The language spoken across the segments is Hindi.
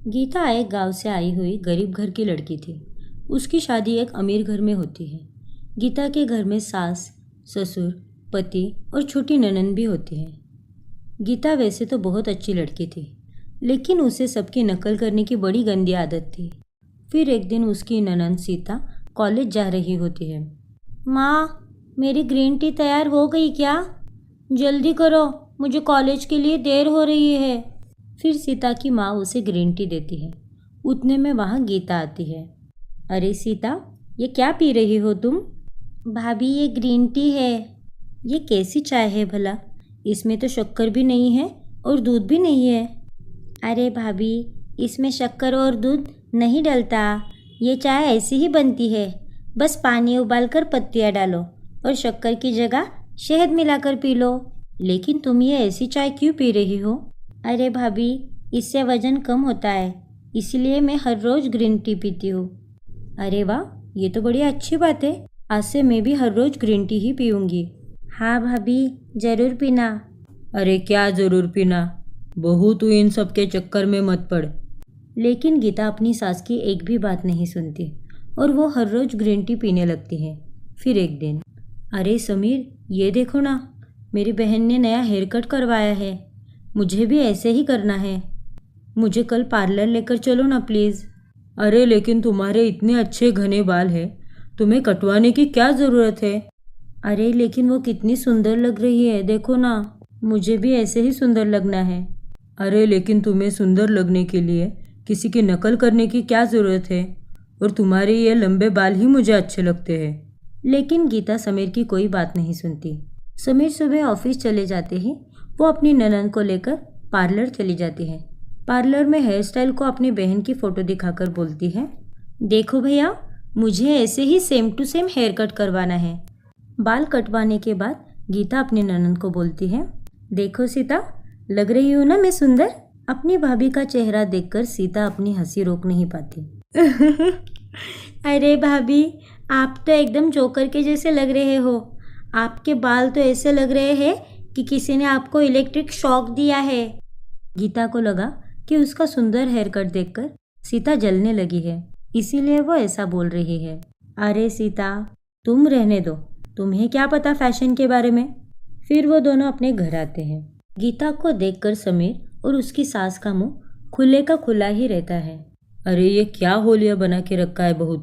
गीता एक गांव से आई हुई गरीब घर की लड़की थी। उसकी शादी एक अमीर घर में होती है। गीता के घर में सास, ससुर, पति और छोटी ननद भी होती है। गीता वैसे तो बहुत अच्छी लड़की थी, लेकिन उसे सबकी नकल करने की बड़ी गंदी आदत थी। फिर एक दिन उसकी ननद सीता कॉलेज जा रही होती है। माँ, मेरी ग्रीन टी तैयार हो गई क्या? जल्दी करो, मुझे कॉलेज के लिए देर हो रही है। फिर सीता की माँ उसे ग्रीन टी देती है। उतने में वहाँ गीता आती है। अरे सीता, ये क्या पी रही हो तुम? भाभी, ये ग्रीन टी है। ये कैसी चाय है भला? इसमें तो शक्कर भी नहीं है और दूध भी नहीं है। अरे भाभी, इसमें शक्कर और दूध नहीं डलता। ये चाय ऐसी ही बनती है। बस पानी उबालकर पत्तियाँ डालो और शक्कर की जगह शहद मिलाकर पी लो। लेकिन तुम ये ऐसी चाय क्यों पी रही हो? अरे भाभी, इससे वजन कम होता है, इसलिए मैं हर रोज़ ग्रीन टी पीती हूँ। अरे वाह, ये तो बड़ी अच्छी बात है। आज से मैं भी हर रोज़ ग्रीन टी ही पीऊँगी। हाँ भाभी, ज़रूर पीना। अरे क्या ज़रूर पीना, बहू तू इन सब के चक्कर में मत पड़। लेकिन गीता अपनी सास की एक भी बात नहीं सुनती और वो हर रोज़ ग्रीन टी पीने लगती है। फिर एक दिन, अरे समीर, ये देखो ना, मेरी बहन ने नया हेयर कट करवाया है। मुझे भी ऐसे ही करना है। मुझे कल पार्लर लेकर चलो ना प्लीज़। अरे लेकिन तुम्हारे इतने अच्छे घने बाल हैं, तुम्हें कटवाने की क्या ज़रूरत है? अरे लेकिन वो कितनी सुंदर लग रही है, देखो ना। मुझे भी ऐसे ही सुंदर लगना है। अरे लेकिन तुम्हें सुंदर लगने के लिए किसी की नकल करने की क्या ज़रूरत है? और तुम्हारे ये लंबे बाल ही मुझे अच्छे लगते हैं। लेकिन गीता समीर की कोई बात नहीं सुनती। समीर सुबह ऑफिस चले जाते ही वो अपनी ननद को लेकर पार्लर चली जाती है। पार्लर में हेयर स्टाइल को अपनी बहन की फ़ोटो दिखाकर बोलती है, देखो भैया, मुझे ऐसे ही same to same hair cut करवाना है। बाल कटवाने के बाद गीता अपनी ननद को बोलती है, देखो सीता, लग रही हूँ ना मैं सुंदर? अपनी भाभी का चेहरा देखकर सीता अपनी हंसी रोक नहीं पाती। अरे भाभी, आप तो एकदम जोकर के जैसे लग रहे हो। आपके बाल तो ऐसे लग रहे हैं कि किसी ने आपको इलेक्ट्रिक शॉक दिया है। गीता को लगा कि उसका सुंदर हेयर कट देखकर सीता जलने लगी है, इसीलिए वो ऐसा बोल रही है। अरे सीता, तुम रहने दो, तुम्हें क्या पता फैशन के बारे में। फिर वो दोनों अपने घर आते हैं। गीता को देखकर समीर और उसकी सास का मुंह खुले का खुला ही रहता है। अरे ये क्या होलिया बना के रखा है बहू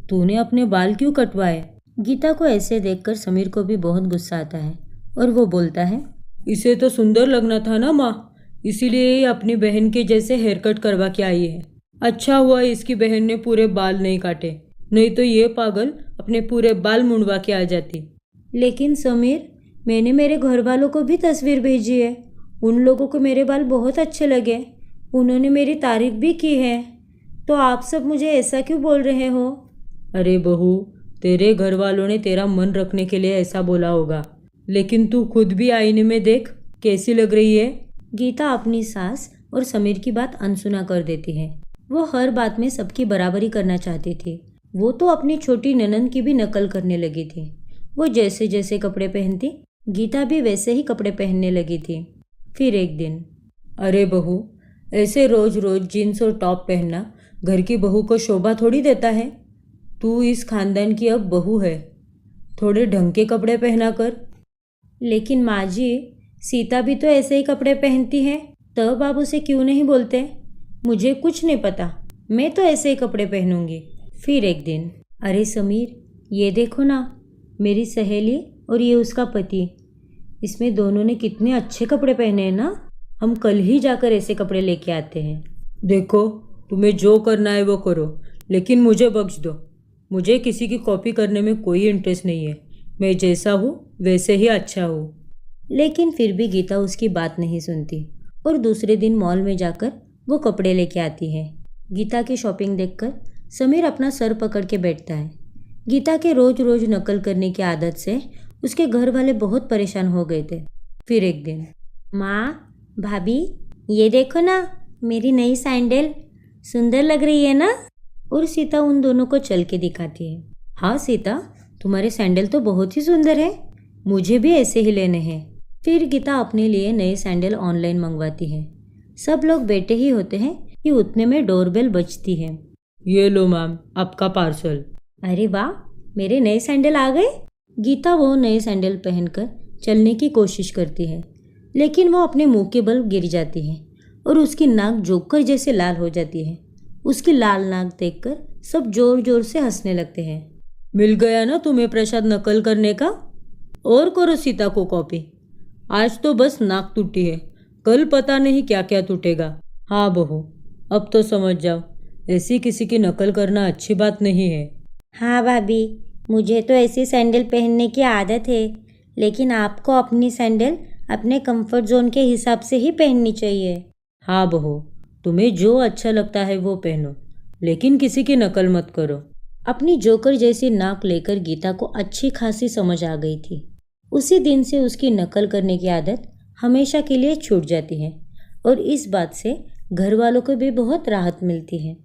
तूने अपने बाल क्यों कटवाए? गीता को ऐसे देखकर समीर को भी बहुत गुस्सा आता है और वो बोलता है, इसे तो सुंदर लगना था ना माँ, इसीलिए ये अपनी बहन के जैसे हेयर कट करवा के आई है। अच्छा हुआ इसकी बहन ने पूरे बाल नहीं काटे, नहीं तो ये पागल अपने पूरे बाल मुंडवा के आ जाती। लेकिन समीर, मैंने मेरे घर वालों को भी तस्वीर भेजी है। उन लोगों को मेरे बाल बहुत अच्छे लगे, उन्होंने मेरी तारीफ भी की है। तो आप सब मुझे ऐसा क्यों बोल रहे हो? अरे बहू, तेरे घर वालों ने तेरा मन रखने के लिए ऐसा बोला होगा, लेकिन तू खुद भी आईने में देख, कैसी लग रही है। गीता अपनी सास और समीर की बात अनसुना कर देती है। वो हर बात में सबकी बराबरी करना चाहती थी। वो तो अपनी छोटी ननद की भी नकल करने लगी थी। वो जैसे जैसे कपड़े पहनती, गीता भी वैसे ही कपड़े पहनने लगी थी। फिर एक दिन, अरे बहू, ऐसे रोज रोज जीन्स और टॉप पहनना घर की बहू को शोभा थोड़ी देता है। तू इस खानदान की अब बहू है, थोड़े ढंग के कपड़े पहना कर। लेकिन माँ जी, सीता भी तो ऐसे ही कपड़े पहनती है, तब आप उसे क्यों नहीं बोलते? मुझे कुछ नहीं पता, मैं तो ऐसे ही कपड़े पहनूंगी। फिर एक दिन, अरे समीर, ये देखो ना, मेरी सहेली और ये उसका पति, इसमें दोनों ने कितने अच्छे कपड़े पहने हैं ना। हम कल ही जाकर ऐसे कपड़े लेके आते हैं। देखो, तुम्हें जो करना है वो करो, लेकिन मुझे बख्श दो। मुझे किसी की कॉपी करने में कोई इंटरेस्ट नहीं है। मैं जैसा हूँ वैसे ही अच्छा हूँ। लेकिन फिर भी गीता उसकी बात नहीं सुनती और दूसरे दिन मॉल में जाकर वो कपड़े लेके आती है। गीता की शॉपिंग देखकर समीर अपना सर पकड़ के बैठता है। गीता के रोज रोज नकल करने की आदत से उसके घर वाले बहुत परेशान हो गए थे। फिर एक दिन, माँ, भाभी, ये देखो ना, मेरी नई सैंडल सुंदर लग रही है ना? और सीता उन दोनों को चल के दिखाती है। हाँ सीता, तुम्हारे सैंडल तो बहुत ही सुंदर है, मुझे भी ऐसे ही लेने हैं। फिर गीता अपने लिए नए सैंडल ऑनलाइन मंगवाती है। सब लोग बैठे ही होते हैं कि कि उतने में डोरबेल बजती है। ये लो मैम, आपका पार्सल। अरे वाह, मेरे नए सैंडल आ गए। गीता वो नए सैंडल पहनकर चलने की कोशिश करती है, लेकिन वो अपने मुंह के बल गिर जाती है और उसकी नाक जोकर जैसे लाल हो जाती है। उसकी लाल नाक देखकर सब जोर जोर से हंसने लगते हैं। मिल गया ना तुम्हें प्रसाद नकल करने का? और करो सीता को कॉपी। आज तो बस नाक टूटी है, कल पता नहीं क्या क्या टूटेगा। हाँ बहू, अब तो समझ जाओ, ऐसी किसी की नकल करना अच्छी बात नहीं है। हाँ भाभी, मुझे तो ऐसी सैंडल पहनने की आदत है, लेकिन आपको अपनी सैंडल अपने कंफर्ट जोन के हिसाब से ही पहननी चाहिए। हाँ बहू, तुम्हें जो अच्छा लगता है वो पहनो, लेकिन किसी की नकल मत करो। अपनी जोकर जैसी नाक लेकर गीता को अच्छी खासी समझ आ गई थी। उसी दिन से उसकी नकल करने की आदत हमेशा के लिए छूट जाती है और इस बात से घर वालों को भी बहुत राहत मिलती है।